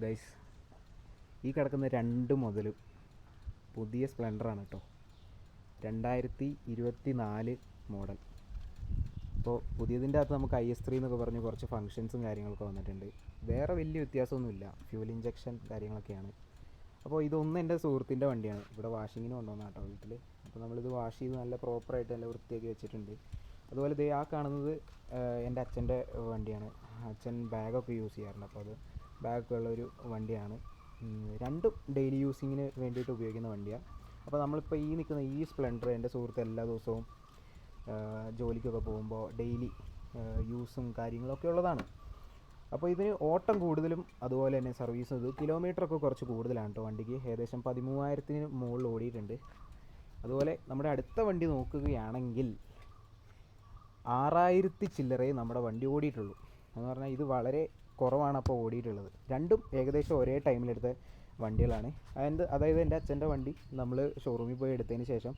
Guys, ഈ കിടക്കുന്ന 2 മുതൽ പുതിയ സ്പ്ലെൻഡറാണ് കേട്ടോ. 2024 മോഡൽ. അപ്പോൾ പുതിയതിൻ്റെ അകത്ത് നമുക്ക് IS3 എന്നൊക്കെ പറഞ്ഞ് കുറച്ച് ഫങ്ഷൻസും കാര്യങ്ങളൊക്കെ വന്നിട്ടുണ്ട്. വേറെ വലിയ വ്യത്യാസമൊന്നുമില്ല, ഫ്യൂൽ ഇഞ്ചക്ഷൻ കാര്യങ്ങളൊക്കെയാണ്. അപ്പോൾ ഇതൊന്നും എൻ്റെ സുഹൃത്തിൻ്റെ വണ്ടിയാണ്, ഇവിടെ വാഷിങ്ങിന് കൊണ്ടുവന്ന കേട്ടോ വീട്ടിൽ. അപ്പോൾ നമ്മളിത് വാഷ് ചെയ്ത് നല്ല പ്രോപ്പറായിട്ട് നല്ല വൃത്തിയാക്കി വെച്ചിട്ടുണ്ട്. അതുപോലെ ദേ ആ കാണുന്നത് എൻ്റെ അച്ഛൻ്റെ വണ്ടിയാണ്. അച്ഛൻ ബാഗൊക്കെ യൂസ് ചെയ്യാറുണ്ട്, അപ്പോൾ അത് ബാഗൊക്കെ ഉള്ളൊരു വണ്ടിയാണ്. രണ്ടും ഡെയിലി യൂസിങ്ങിന് വേണ്ടിയിട്ട് ഉപയോഗിക്കുന്ന വണ്ടിയാണ്. അപ്പോൾ നമ്മളിപ്പോൾ ഈ നിൽക്കുന്ന ഈ സ്പ്ലെൻഡർ എൻ്റെ സുഹൃത്ത് എല്ലാ ദിവസവും ജോലിക്കൊക്കെ പോകുമ്പോൾ ഡെയിലി യൂസും കാര്യങ്ങളൊക്കെ ഉള്ളതാണ്. അപ്പോൾ ഇതിന് ഓട്ടം കൂടുതലും അതുപോലെ തന്നെ സർവീസും, ഇത് കിലോമീറ്ററൊക്കെ കുറച്ച് കൂടുതലാണ് കേട്ടോ വണ്ടിക്ക്. ഏകദേശം 13,000 മുകളിൽ ഓടിയിട്ടുണ്ട്. അതുപോലെ നമ്മുടെ അടുത്ത വണ്ടി നോക്കുകയാണെങ്കിൽ 6,000 ചില്ലറേ നമ്മുടെ വണ്ടി ഓടിയിട്ടുള്ളൂ എന്ന് പറഞ്ഞാൽ ഇത് വളരെ കുറവാണ് അപ്പോൾ ഓടിയിട്ടുള്ളത്. രണ്ടും ഏകദേശം ഒരേ ടൈമിലെടുത്ത വണ്ടികളാണ്. അതായത് എൻ്റെ അച്ഛൻ്റെ വണ്ടി നമ്മൾ ഷോറൂമിൽ പോയി എടുത്തതിന് ശേഷം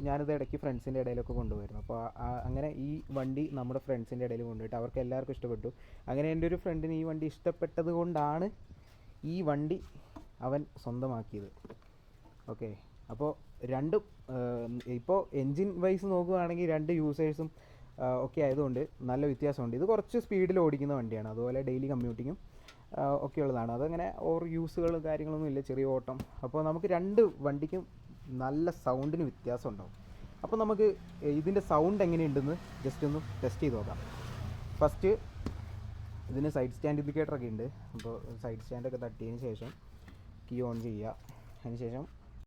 ഞാനിത് ഇടയ്ക്ക് ഫ്രണ്ട്സിൻ്റെ ഇടയിലൊക്കെ കൊണ്ടുപോയിരുന്നു. അപ്പോൾ അങ്ങനെ ഈ വണ്ടി നമ്മുടെ ഫ്രണ്ട്സിൻ്റെ ഇടയിൽ കൊണ്ടുപോയിട്ട് അവർക്ക് എല്ലാവർക്കും ഇഷ്ടപ്പെട്ടു. അങ്ങനെ എൻ്റെ ഒരു ഫ്രണ്ടിന് ഈ വണ്ടി ഇഷ്ടപ്പെട്ടത് കൊണ്ടാണ് ഈ വണ്ടി അവൻ സ്വന്തമാക്കിയത്. ഓക്കെ, അപ്പോൾ രണ്ടും ഇപ്പോൾ എൻജിൻ വൈസ് നോക്കുകയാണെങ്കിൽ രണ്ട് യൂസേഴ്സും ഒക്കെ ആയതുകൊണ്ട് നല്ല വ്യത്യാസമുണ്ട്. ഇത് കുറച്ച് സ്പീഡിൽ ഓടിക്കുന്ന വണ്ടിയാണ്, അതുപോലെ ഡെയിലി കമ്മ്യൂട്ടിങ്ങും ഒക്കെ ഉള്ളതാണ്. അതങ്ങനെ യൂസുകളും കാര്യങ്ങളൊന്നും ഇല്ല, ചെറിയ ഓട്ടം. അപ്പോൾ നമുക്ക് രണ്ട് വണ്ടിക്കും നല്ല സൗണ്ടിന് വ്യത്യാസം ഉണ്ടാവും. അപ്പോൾ നമുക്ക് ഇതിൻ്റെ സൗണ്ട് എങ്ങനെയുണ്ടെന്ന് ജസ്റ്റ് ഒന്ന് ടെസ്റ്റ് ചെയ്ത് നോക്കാം. ഫസ്റ്റ് ഇതിന് സൈഡ് സ്റ്റാൻഡ് ഇൻഡിക്കേറ്ററൊക്കെ ഉണ്ട്. അപ്പോൾ സൈഡ് സ്റ്റാൻഡൊക്കെ തട്ടിയതിന് ശേഷം കീ ഓൺ ചെയ്യുക. അതിന് ശേഷം